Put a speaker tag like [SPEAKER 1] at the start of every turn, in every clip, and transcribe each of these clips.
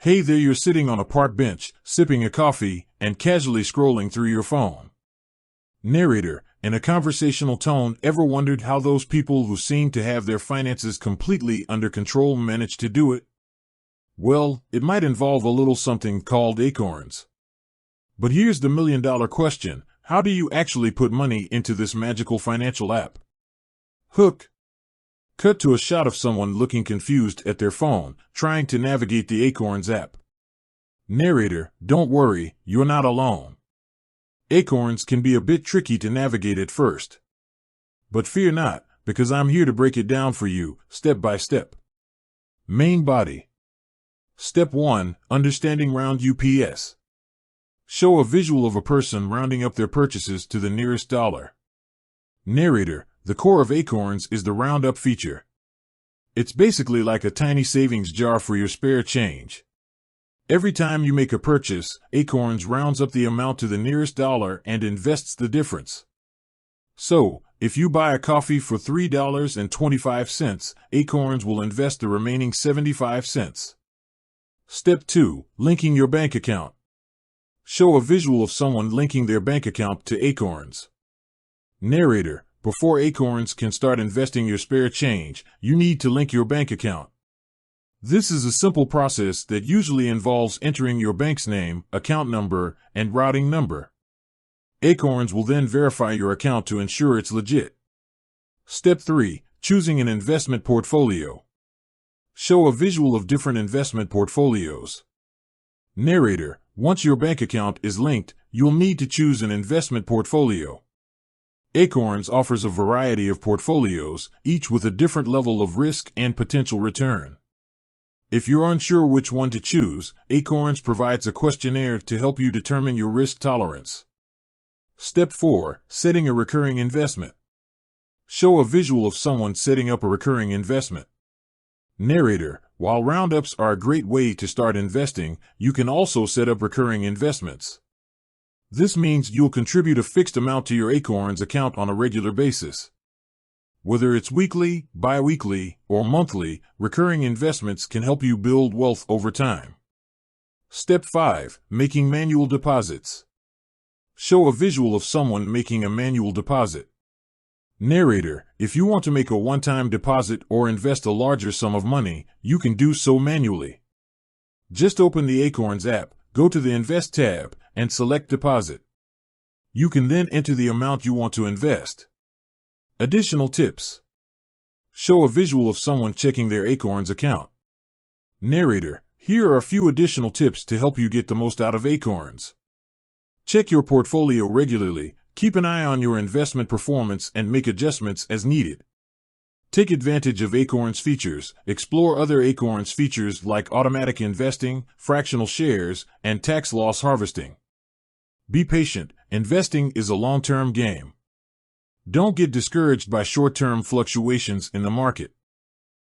[SPEAKER 1] Hey there, you're sitting on a park bench, sipping a coffee, and casually scrolling through your phone. Narrator, in a conversational tone, ever wondered how those people who seem to have their finances completely under control manage to do it? Well, it might involve a little something called Acorns. But here's the million-dollar question: how do you actually put money into this magical financial app? Hook. Cut to a shot of someone looking confused at their phone, trying to navigate the Acorns app. Narrator, don't worry, you're not alone. Acorns can be a bit tricky to navigate at first. But fear not, because I'm here to break it down for you, step by step. Main body. Step 1. Understanding round UPS. Show a visual of a person rounding up their purchases to the nearest dollar. Narrator, the core of Acorns is the roundup feature. It's basically like a tiny savings jar for your spare change. Every time you make a purchase, Acorns rounds up the amount to the nearest dollar and invests the difference. So, if you buy a coffee for $3.25, Acorns will invest the remaining 75 cents. Step 2. Linking your bank account. Show a visual of someone linking their bank account to Acorns. Narrator, before Acorns can start investing your spare change, you need to link your bank account. This is a simple process that usually involves entering your bank's name, account number, and routing number. Acorns will then verify your account to ensure it's legit. Step 3. Choosing an investment portfolio. Show a visual of different investment portfolios. Narrator, once your bank account is linked, you'll need to choose an investment portfolio. Acorns offers a variety of portfolios, each with a different level of risk and potential return. If you're unsure which one to choose, Acorns provides a questionnaire to help you determine your risk tolerance. Step 4. Setting a recurring investment. Show a visual of someone setting up a recurring investment. Narrator, while roundups are a great way to start investing, you can also set up recurring investments. This means you'll contribute a fixed amount to your Acorns account on a regular basis. Whether it's weekly, bi-weekly, or monthly, recurring investments can help you build wealth over time. Step 5. Making manual deposits. Show a visual of someone making a manual deposit. Narrator, if you want to make a one-time deposit or invest a larger sum of money, you can do so manually. Just open the Acorns app, go to the Invest tab, and select Deposit. You can then enter the amount you want to invest. Additional tips. Show a visual of someone checking their Acorns account. Narrator, here are a few additional tips to help you get the most out of Acorns. Check your portfolio regularly, keep an eye on your investment performance, and make adjustments as needed. Take advantage of Acorns features, explore other Acorns features like automatic investing, fractional shares, and tax loss harvesting. Be patient, investing is a long-term game. Don't get discouraged by short-term fluctuations in the market.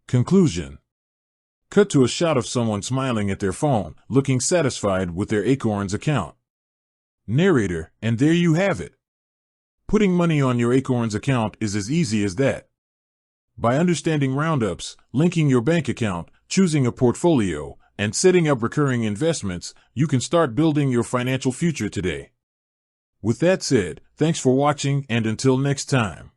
[SPEAKER 1] Conclusion. Cut to a shot of someone smiling at their phone, looking satisfied with their Acorns account. Narrator, and there you have it. Putting money on your Acorns account is as easy as that. By understanding roundups, linking your bank account, choosing a portfolio, and setting up recurring investments, you can start building your financial future today. With that said, thanks for watching, and until next time.